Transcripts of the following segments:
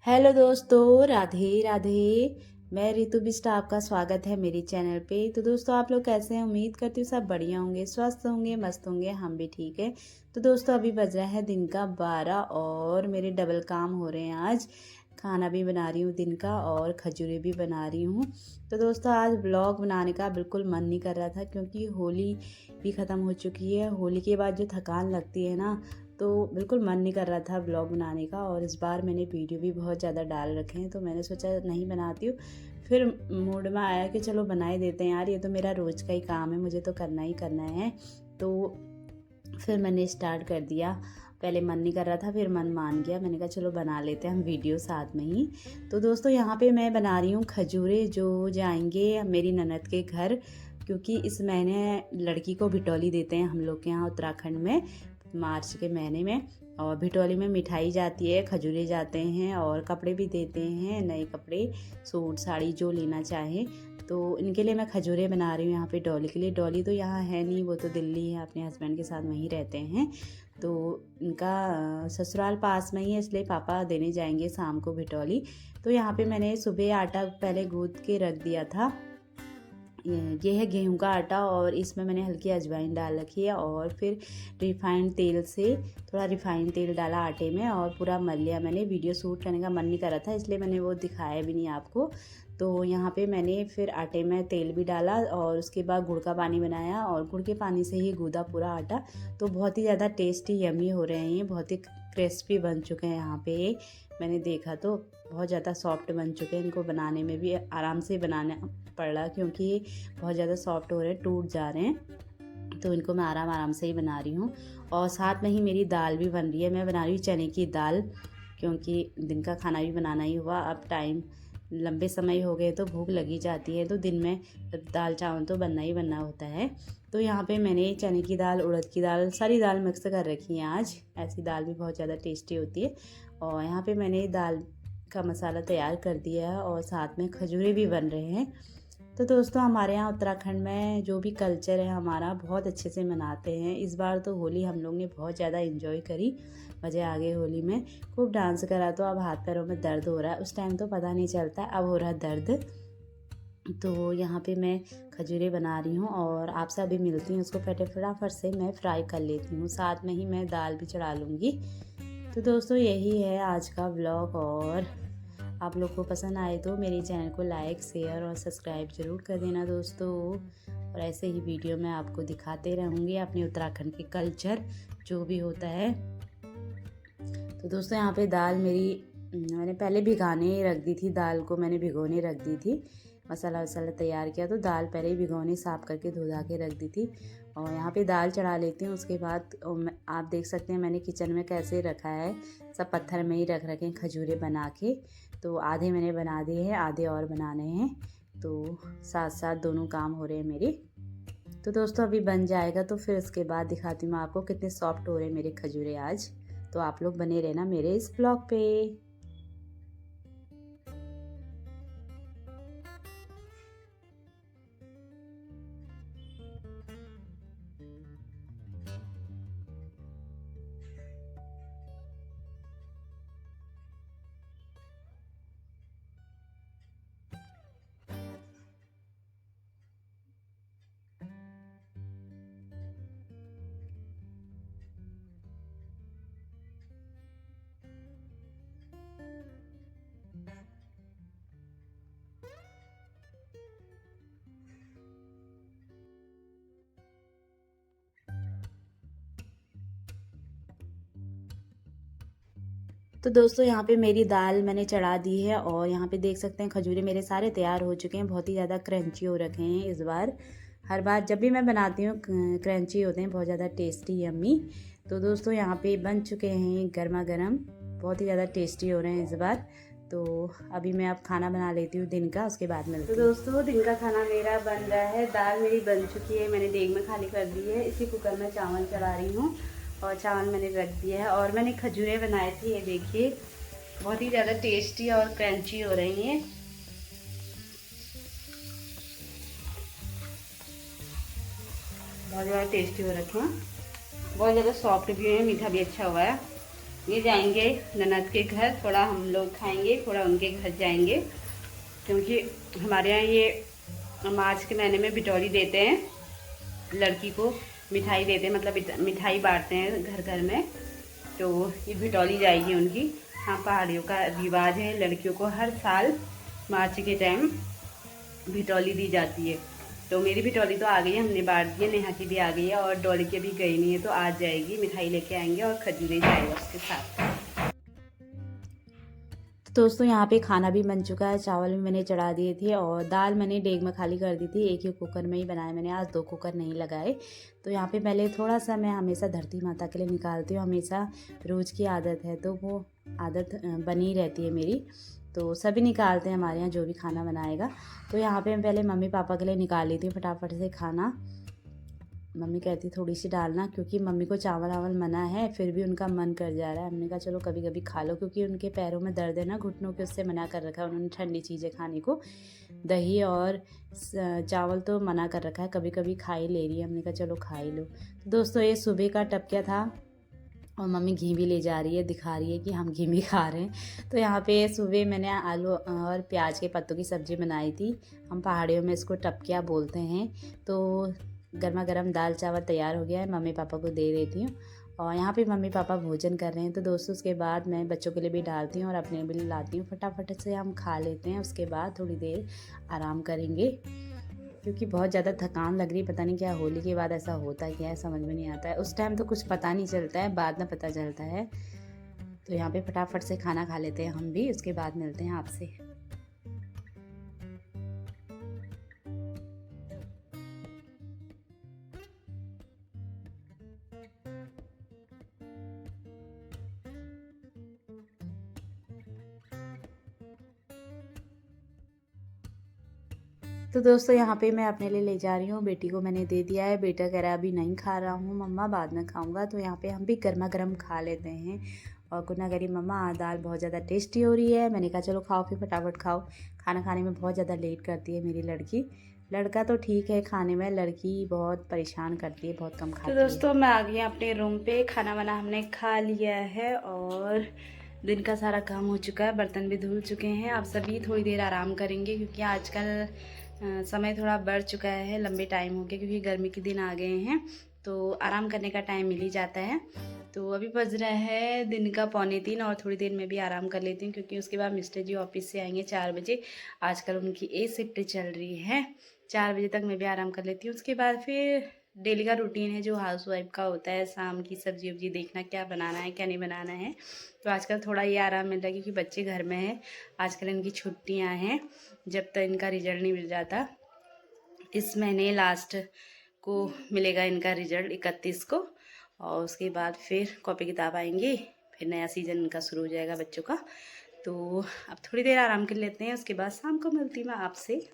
Hello दोस्तों, राधे राधे। मैं ऋतु बिष्ट, आपका स्वागत है मेरे चैनल पे। तो दोस्तों, आप लोग कैसे हैं? उम्मीद करती हूँ सब बढ़िया होंगे, स्वस्थ होंगे, मस्त होंगे। हम भी ठीक है। तो दोस्तों, अभी बज रहा है दिन का 12 और मेरे डबल काम हो रहे हैं आज। खाना भी बना रही हूँ दिन का और खजूरें भी बना रही हूँ। तो दोस्तों, आज ब्लॉग बनाने का बिल्कुल मन नहीं कर रहा था क्योंकि होली भी ख़त्म हो चुकी है। होली के बाद जो थकान लगती है ना, तो बिल्कुल मन नहीं कर रहा था ब्लॉग बनाने का। और इस बार मैंने वीडियो भी बहुत ज़्यादा डाल रखे हैं, तो मैंने सोचा नहीं बनाती हूँ। फिर मूड में आया कि चलो बना ही देते हैं यार, ये तो मेरा रोज़ का ही काम है, मुझे तो करना ही करना है। तो फिर मैंने स्टार्ट कर दिया। पहले मन नहीं कर रहा था, फिर मन मान गया। मैंने कहा चलो बना लेते हैं हम वीडियो साथ में ही। तो दोस्तों, यहाँ पे मैं बना रही हूँ खजूरें जो जाएंगे मेरी ननद के घर, क्योंकि इस महीने लड़की को भिटौली देते हैं हम लोग के यहाँ उत्तराखंड में, मार्च के महीने में। और भिटौली में मिठाई जाती है, खजूरें जाते हैं और कपड़े भी देते हैं, नए कपड़े, सूट साड़ी जो लेना चाहे। तो इनके लिए मैं खजूरें बना रही हूँ यहाँ पे डॉली के लिए। डॉली तो यहाँ है नहीं, वो तो दिल्ली है, अपने हस्बैंड के साथ वहीं रहते हैं। तो इनका ससुराल पास में ही है, इसलिए पापा देने जाएंगे शाम को भिटौली। तो यहाँ पे मैंने सुबह आटा पहले गूँथ के रख दिया था। ये है गेहूं का आटा और इसमें मैंने हल्की अजवाइन डाल रखी है। और फिर रिफाइंड तेल से, थोड़ा रिफाइंड तेल डाला आटे में और पूरा मल लिया। मैंने वीडियो शूट करने का मन नहीं कर रहा था, इसलिए मैंने वो दिखाया भी नहीं आपको। तो यहाँ पे मैंने फिर आटे में तेल भी डाला और उसके बाद गुड़ का पानी बनाया और गुड़ के पानी से ही गूँधा पूरा आटा। तो बहुत ही ज़्यादा टेस्टी यमी हो रहे हैं, ये बहुत ही क्रिस्पी बन चुके हैं। यहाँ पे मैंने देखा तो बहुत ज़्यादा सॉफ्ट बन चुके हैं। इनको बनाने में भी आराम से बनाना पड़ रहा क्योंकि ये बहुत ज़्यादा सॉफ्ट हो रहे हैं, टूट जा रहे हैं। तो इनको मैं आराम आराम से ही बना रही हूँ। और साथ में ही मेरी दाल भी बन रही है। मैं बना रही हूँ चने की दाल, क्योंकि दिन का खाना भी बनाना ही हुआ। अब टाइम लंबे समय हो गए तो भूख लगी जाती है, तो दिन में दाल चावल तो बनना ही बनना होता है। तो यहाँ पे मैंने चने की दाल, उड़द की दाल, सारी दाल मिक्स कर रखी है आज। ऐसी दाल भी बहुत ज़्यादा टेस्टी होती है। और यहाँ पे मैंने दाल का मसाला तैयार कर दिया है और साथ में खजूरें भी बन रहे हैं। तो दोस्तों, हमारे यहाँ उत्तराखंड में जो भी कल्चर है हमारा, बहुत अच्छे से मनाते हैं। इस बार तो होली हम लोग ने बहुत ज़्यादा एंजॉय करी, मज़े आ गए होली में, खूब डांस करा। तो अब हाथ पैरों में दर्द हो रहा है, उस टाइम तो पता नहीं चलता, अब हो रहा है दर्द। तो यहाँ पे मैं खजूरें बना रही हूँ और आपसे अभी मिलती हूँ। उसको फटाफट से मैं फ्राई कर लेती हूँ, साथ में ही मैं दाल भी चढ़ा लूँगी। तो दोस्तों, यही है आज का व्लॉग। और आप लोग को पसंद आए तो मेरे चैनल को लाइक, शेयर और सब्सक्राइब ज़रूर कर देना दोस्तों। और ऐसे ही वीडियो मैं आपको दिखाते रहूँगी अपने उत्तराखंड के कल्चर जो भी होता है। तो दोस्तों, यहाँ पे दाल मेरी मैंने पहले भिगाने रख दी थी, दाल को मैंने भिगोने रख दी थी। मसाला वसाला तैयार किया तो दाल पहले ही भिगोने साफ़ करके धो धा के रख दी थी। और यहाँ पे दाल चढ़ा लेती हूँ। उसके बाद आप देख सकते हैं मैंने किचन में कैसे रखा है, सब पत्थर में ही रख रखे हैं खजूरें बना के। तो आधे मैंने बना दिए हैं, आधे और बनाने हैं। तो साथ साथ दोनों काम हो रहे हैं मेरे। तो दोस्तों, अभी बन जाएगा तो फिर उसके बाद दिखाती हूँ मैं आपको कितने सॉफ्ट हो रहे हैं मेरे खजूरें आज। तो आप लोग बने रहना मेरे इस ब्लॉग पे। तो दोस्तों, यहाँ पे मेरी दाल मैंने चढ़ा दी है और यहाँ पे देख सकते हैं खजूरे मेरे सारे तैयार हो चुके हैं। बहुत ही ज़्यादा क्रंची हो रखे हैं इस बार। हर बार जब भी मैं बनाती हूँ क्रंची होते हैं, बहुत ज़्यादा टेस्टी यम्मी। तो दोस्तों, यहाँ पे बन चुके हैं गर्मा गर्म, बहुत ही ज़्यादा टेस्टी हो रहे हैं इस बार। तो अभी मैं अब खाना बना लेती हूँ दिन का, उसके बाद मिलती हूँ। तो दोस्तों, दिन का खाना मेरा बन रहा है। दाल मेरी बन चुकी है, मैंने देग में खाली कर दी है। इसी कुकर में चावल चढ़ा रही हूँ और चावल मैंने रख दिया है। और मैंने खजूरें बनाए थे, ये देखिए बहुत ही ज़्यादा टेस्टी और क्रंची हो रही हैं। बहुत ज़्यादा टेस्टी हो रखे हैं, बहुत ज़्यादा सॉफ्ट भी है, मीठा भी अच्छा हुआ है। ये जाएंगे ननद के घर, थोड़ा हम लोग खाएंगे, थोड़ा उनके घर जाएंगे, क्योंकि हमारे यहाँ ये मार्च के महीने में बिटौरी देते हैं, लड़की को मिठाई देते हैं, मतलब मिठाई बांटते हैं घर घर में। तो ये बिटौली जाएगी उनकी। हाँ, पहाड़ियों का रिवाज है, लड़कियों को हर साल मार्च के टाइम बिटौली दी जाती है। तो मेरी बिटौली तो आ गई है, हमने बांट दी है, नेहा की भी आ गई है, और डॉली की भी गई नहीं है, तो आज जाएगी, मिठाई लेके आएंगे और खजूरें जाएगा उसके साथ। तो दोस्तों यहाँ पे खाना भी बन चुका है, चावल भी मैंने चढ़ा दिए थे और दाल मैंने डेग में खाली कर दी थी, एक ही कुकर में ही बनाया मैंने, आज 2 कुकर नहीं लगाए। तो यहाँ पे पहले थोड़ा सा मैं हमेशा धरती माता के लिए निकालती हूँ, हमेशा रोज़ की आदत है, तो वो आदत बनी रहती है मेरी। तो सभी निकालते हैं हमारे यहाँ जो भी खाना बनाएगा। तो यहाँ पर मैं पहले मम्मी पापा के लिए निकाल लेती हूँ फटाफट से खाना। मम्मी कहती थोड़ी सी डालना, क्योंकि मम्मी को चावल वावल मना है, फिर भी उनका मन कर जा रहा है। हमने कहा चलो कभी कभी खा लो, क्योंकि उनके पैरों में दर्द है ना, घुटनों के, उससे मना कर रखा है उन्होंने ठंडी चीज़ें खाने को। दही और चावल तो मना कर रखा है, कभी कभी खा ही ले रही है। हमने कहा चलो खा ही लो। तो दोस्तों ये सुबह का टपकिया था, और मम्मी घी भी ले जा रही है, दिखा रही है कि हम घी भी खा रहे हैं। तो यहाँ पे सुबह मैंने आलू और प्याज के पत्तों की सब्ज़ी बनाई थी, हम पहाड़ियों में इसको टपकिया बोलते हैं। तो गर्मा गर्म दाल चावल तैयार हो गया है, मम्मी पापा को दे देती हूँ, और यहाँ पे मम्मी पापा भोजन कर रहे हैं। तो दोस्तों उसके बाद मैं बच्चों के लिए भी डालती हूँ और अपने भी लाती हूँ, फटाफट से हम खा लेते हैं, उसके बाद थोड़ी देर आराम करेंगे, क्योंकि बहुत ज़्यादा थकान लग रही है। पता नहीं क्या होली के बाद ऐसा होता है, क्या है समझ में नहीं आता है, उस टाइम तो कुछ पता नहीं चलता है, बाद में पता चलता है। तो यहाँ पे फटाफट से खाना खा लेते हैं हम भी, उसके बाद मिलते हैं आपसे। तो दोस्तों यहाँ पे मैं अपने लिए ले जा रही हूँ, बेटी को मैंने दे दिया है, बेटा कह रहा है अभी नहीं खा रहा हूँ मम्मा, बाद में खाऊंगा। तो यहाँ पे हम भी गर्मा गर्म खा लेते हैं। और कुन्ना कह रही मम्मा दाल बहुत ज़्यादा टेस्टी हो रही है। मैंने कहा चलो खाओ, फिर फटाफट खाओ, खाना खाने में बहुत ज़्यादा लेट करती है मेरी लड़की। लड़का तो ठीक है खाने में, लड़की बहुत परेशान करती है, बहुत कम खाती है। तो दोस्तों मैं आ गई अपने रूम पे, खाना वाना हमने खा लिया है और दिन का सारा काम हो चुका है, बर्तन भी धुल चुके हैं। आप सभी थोड़ी देर आराम करेंगे, क्योंकि आजकल समय थोड़ा बढ़ चुका है, लंबे टाइम हो गए, क्योंकि गर्मी के दिन आ गए हैं, तो आराम करने का टाइम मिल ही जाता है। तो अभी बज रहा है दिन का 2:45, और थोड़ी देर में भी आराम कर लेती हूँ, क्योंकि उसके बाद मिस्टर जी ऑफिस से आएंगे 4 बजे। आजकल उनकी ए शिफ्ट चल रही है, 4 बजे तक मैं भी आराम कर लेती हूँ। उसके बाद फिर डेली का रूटीन है जो हाउस वाइफ का होता है, शाम की सब्जी वब्जी देखना, क्या बनाना है क्या नहीं बनाना है। तो आजकल थोड़ा ये आराम मिल रहा है, क्योंकि बच्चे घर में हैं, आजकल इनकी छुट्टियाँ हैं, जब तक इनका रिजल्ट नहीं मिल जाता। इस महीने लास्ट को मिलेगा इनका रिजल्ट, 31 को, और उसके बाद फिर कॉपी किताब आएंगी, फिर नया सीज़न इनका शुरू हो जाएगा बच्चों का। तो अब थोड़ी देर आराम कर लेते हैं, उसके बाद शाम को मिलती मैं आपसे।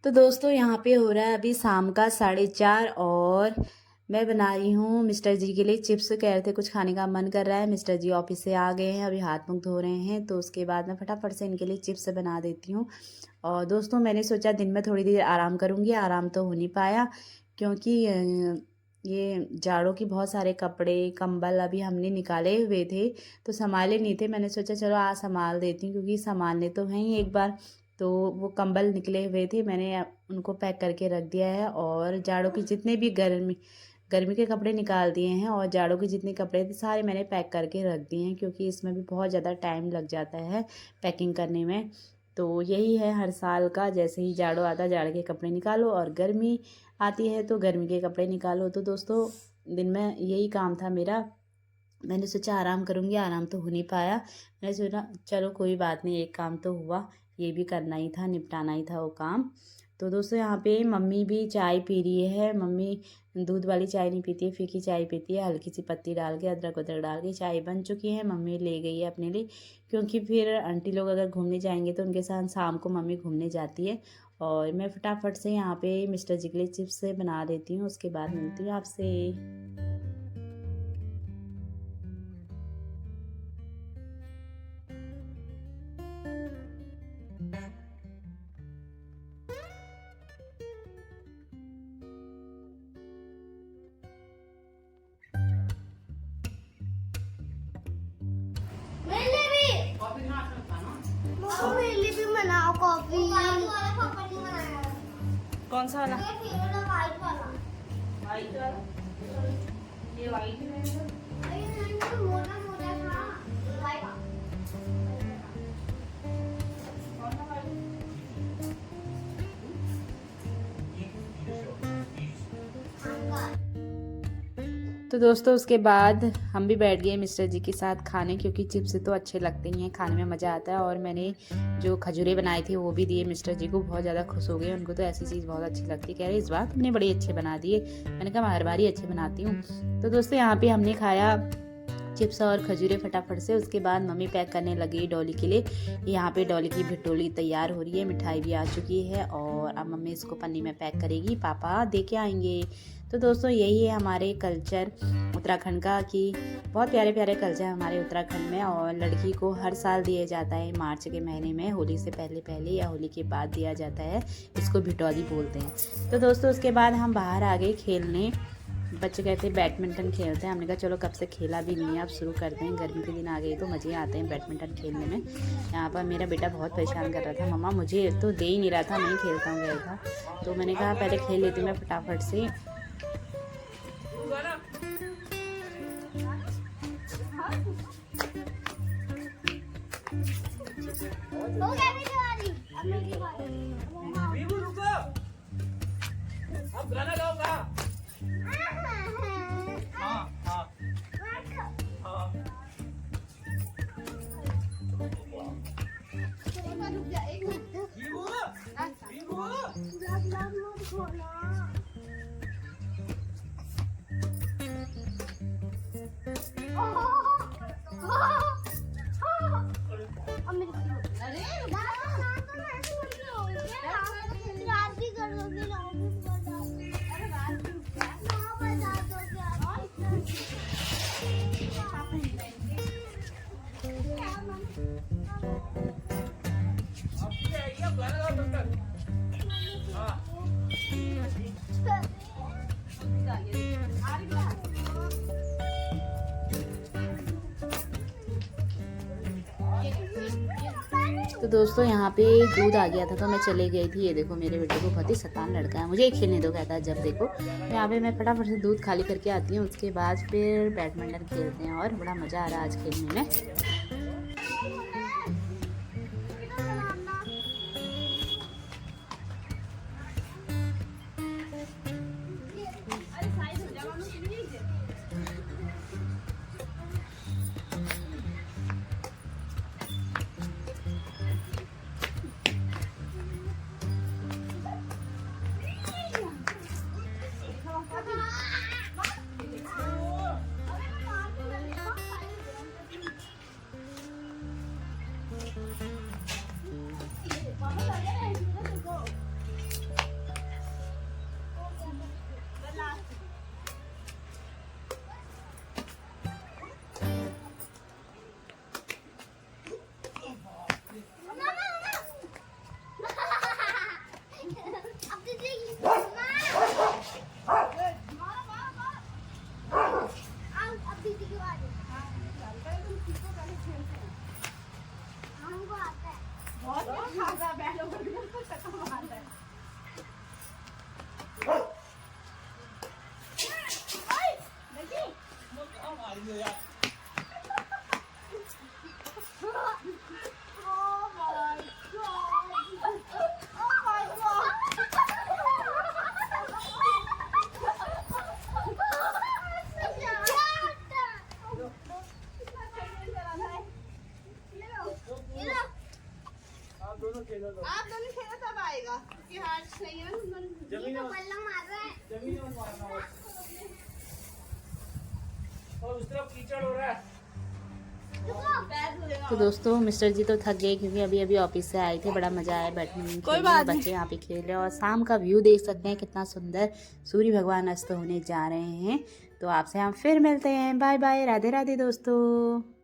तो दोस्तों यहाँ पे हो रहा है अभी शाम का 4:30, और मैं बना रही हूँ मिस्टर जी के लिए चिप्स। कह रहे थे कुछ खाने का मन कर रहा है, मिस्टर जी ऑफिस से आ गए हैं, अभी हाथ मुंह धो रहे हैं, तो उसके बाद मैं फटाफट से इनके लिए चिप्स बना देती हूँ। और दोस्तों मैंने सोचा दिन में थोड़ी देर आराम करूँगी, आराम तो हो नहीं पाया, क्योंकि ये जाड़ों की बहुत सारे कपड़े कंबल अभी हमने निकाले हुए थे, तो संभाले नहीं थे। मैंने सोचा चलो आज संभाल देती हूँ, क्योंकि संभालने तो हैं ही एक बार। तो वो कंबल निकले हुए थे, मैंने उनको पैक करके रख दिया है, और जाड़ों की जितने भी गर्मी गर्मी के कपड़े निकाल दिए हैं, और जाड़ों के जितने कपड़े थे सारे मैंने पैक करके रख दिए हैं, क्योंकि इसमें भी बहुत ज़्यादा टाइम लग जाता है पैकिंग करने में। तो यही है हर साल का, जैसे ही जाड़ों आता है जाड़ के कपड़े निकालो, और गर्मी आती है तो गर्मी के कपड़े निकालो। तो दोस्तों दिन में यही काम था मेरा। मैंने सोचा आराम करूँगी, आराम तो हो नहीं पाया। मैंने सोचा चलो कोई बात नहीं, एक काम तो हुआ, ये भी करना ही था, निपटाना ही था वो काम। तो दोस्तों यहाँ पे मम्मी भी चाय पी रही है। मम्मी दूध वाली चाय नहीं पीती है, फीकी चाय पीती है, हल्की सी पत्ती डाल के, अदरक वदरक डाल के चाय बन चुकी है, मम्मी ले गई है अपने लिए, क्योंकि फिर आंटी लोग अगर घूमने जाएंगे तो उनके साथ शाम को मम्मी घूमने जाती है। और मैं फटाफट से यहाँ पे मिस्टर जी के लिए चिप्स बना देती हूँ, उसके बाद मिलती हूँ आपसे। बनाओ कॉफी। कौन सा वाला? वाइट वाला। वाइट वाला। ये वाइट है। मोटा मोटा था वाइट। तो दोस्तों उसके बाद हम भी बैठ गए मिस्टर जी के साथ खाने, क्योंकि चिप्स तो अच्छे लगते ही हैं, खाने में मज़ा आता है। और मैंने जो खजूरें बनाए थे वो भी दिए मिस्टर जी को, बहुत ज़्यादा खुश हो गए। उनको तो ऐसी चीज़ बहुत अच्छी लगती है, कह रहे इस बार तुमने बड़े अच्छे बना दिए। मैंने कहा मैं हर बार ही अच्छे बनाती हूँ। तो दोस्तों यहाँ पे हमने खाया चिप्स और खजूरें फटाफट से। उसके बाद मम्मी पैक करने लगी डॉली के लिए। यहाँ पे डॉली की भिटोली तैयार हो रही है, मिठाई भी आ चुकी है और अब मम्मी इसको पन्नी में पैक करेगी, पापा दे के आएंगे। तो दोस्तों यही है हमारे कल्चर उत्तराखंड का, कि बहुत प्यारे प्यारे कल्चर है हमारे उत्तराखंड में। और लड़की को हर साल दिया जाता है मार्च के महीने में, होली से पहले पहले या होली के बाद दिया जाता है, इसको भिटौली बोलते हैं। तो दोस्तों उसके बाद हम बाहर आ गए खेलने। बच्चे कहते हैं बैडमिंटन खेलते हैं, हमने कहा चलो कब से खेला भी नहीं है, अब शुरू करते हैं। गर्मी के दिन आ गए तो मज़े आते हैं बैडमिंटन खेलने में। यहाँ पर मेरा बेटा बहुत परेशान कर रहा था, मम्मा मुझे तो दे ही नहीं रहा था, मैं ही खेलता हूँ गया था। तो मैंने कहा पहले खेल लेती हूँ मैं फटाफट से। हो गया मेरी बारी। अब मेरी बारी। वीवू रुको, अब गाना गाओगा। हाँ हाँ हाँ। रुक जा एक मिनट। वीवू वीवू गुलाब मत खोलना। अब मेरी अरे रात भी कर दोगे ना, अरे रात भी बजा दोगे अब ये आइए, अब गाना गाओ तब तक। हाँ तो दोस्तों यहाँ पे दूध आ गया था तो मैं चले गई थी। ये देखो मेरे बेटे को बहुत ही शैतान लड़का है, मुझे खेलने दो कहता है जब देखो। यहाँ पे मैं फटाफट से दूध खाली करके आती हूँ, उसके बाद फिर बैडमिंटन खेलते हैं और बड़ा मज़ा आ रहा है आज खेलने में। आप दोनों खेलो तब आएगा, क्योंकि हाथ सही है ना, जमीन में बल्ला मार रहा है। जमीन में मारना हो। और उस तरफ कीचड़ हो रहा है। तो दोस्तों मिस्टर जी तो थक गए क्योंकि अभी अभी ऑफिस से आए थे। बड़ा मजा आया बैठने में, बच्चे यहाँ पे खेल रहे हैं और शाम का व्यू देख सकते हैं कितना सुंदर, सूर्य भगवान अस्त होने जा रहे हैं। तो आपसे हम फिर मिलते हैं, बाय बाय, राधे राधे दोस्तों।